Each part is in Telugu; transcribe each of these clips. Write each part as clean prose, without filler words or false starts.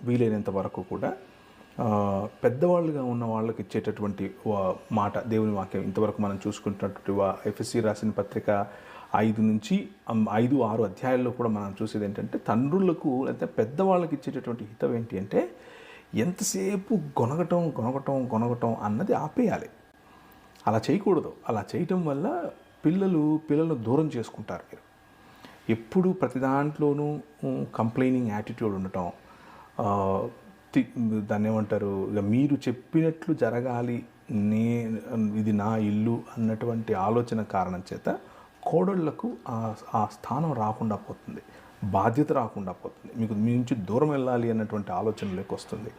వీలైనంత వరకు కూడా పెద్దవాళ్ళుగా ఉన్న వాళ్ళకి ఇచ్చేటటువంటి మాట దేవుని వాక్యం ఇంతవరకు మనం చూసుకుంటున్నటువంటి ఎఫ్ఎస్సి రాసిన పత్రిక 5-6 అధ్యాయాల్లో కూడా మనం చూసేది ఏంటంటే తండ్రులకు లేకపోతే పెద్దవాళ్ళకి ఇచ్చేటటువంటి హితం ఏంటి అంటే ఎంతసేపు గొనగటం అన్నది ఆపేయాలి. అలా చేయకూడదు. అలా చేయటం వల్ల పిల్లలను దూరం చేసుకుంటారు. మీరు ఎప్పుడు ప్రతి దాంట్లోనూ కంప్లైనింగ్ యాటిట్యూడ్ ఉండటం, దాన్ని ఏమంటారు, ఇక మీరు చెప్పినట్లు జరగాలి, ఇది నా ఇల్లు అన్నటువంటి ఆలోచన కారణం చేత కోడళ్లకు ఆ స్థానం రాకుండా పోతుంది, బాధ్యత రాకుండా పోతుంది, మీ నుంచి దూరం వెళ్ళాలి అన్నటువంటి ఆలోచనలోకి వస్తుంది.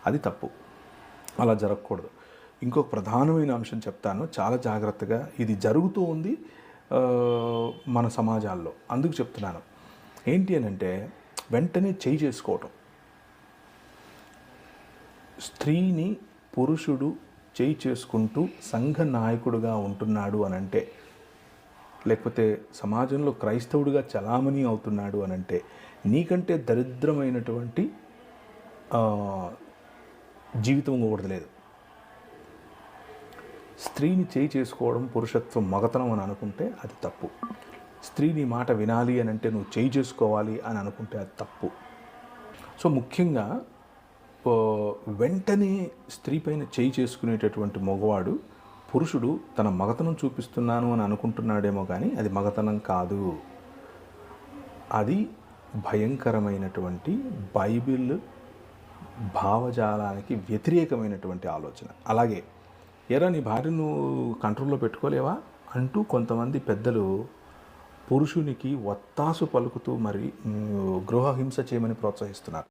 అది తప్పు. అలా జరగకూడదు. ఇంకొక ప్రధానమైన అంశం చెప్తాను, చాలా జాగ్రత్తగా. ఇది జరుగుతూ ఉంది మన సమాజాల్లో, అందుకు చెప్తున్నాను. ఏంటి అని అంటే వెంటనే చేయి చేసుకోవటం. స్త్రీని పురుషుడు చేయి చేసుకుంటూ సంఘ నాయకుడుగా ఉంటున్నాడు అనంటే, లేకపోతే సమాజంలో క్రైస్తవుడిగా చలామణి అవుతున్నాడు అనంటే నీకంటే దరిద్రమైనటువంటి జీవితం ఇంకొకటి లేదు. స్త్రీని చేయి చేసుకోవడం పురుషత్వం, మగతనం అని అనుకుంటే అది తప్పు. స్త్రీని మాట వినాలి అని అంటే నువ్వు చేయి చేసుకోవాలి అని అనుకుంటే అది తప్పు. సో ముఖ్యంగా వెంటనే స్త్రీ పైన చేయి చేసుకునేటటువంటి మగవాడు, పురుషుడు తన మగతనం చూపిస్తున్నాను అని అనుకుంటున్నాడేమో కానీ అది మగతనం కాదు. అది భయంకరమైనటువంటి బైబిల్ భావజాలానికి వ్యతిరేకమైనటువంటి ఆలోచన. అలాగే ఎరా నీ భార్యను కంట్రోల్లో పెట్టుకోలేవా అంటూ కొంతమంది పెద్దలు పురుషునికి ఒత్తాసు పలుకుతూ మరి గృహహింస చేయమని ప్రోత్సహిస్తున్నారు.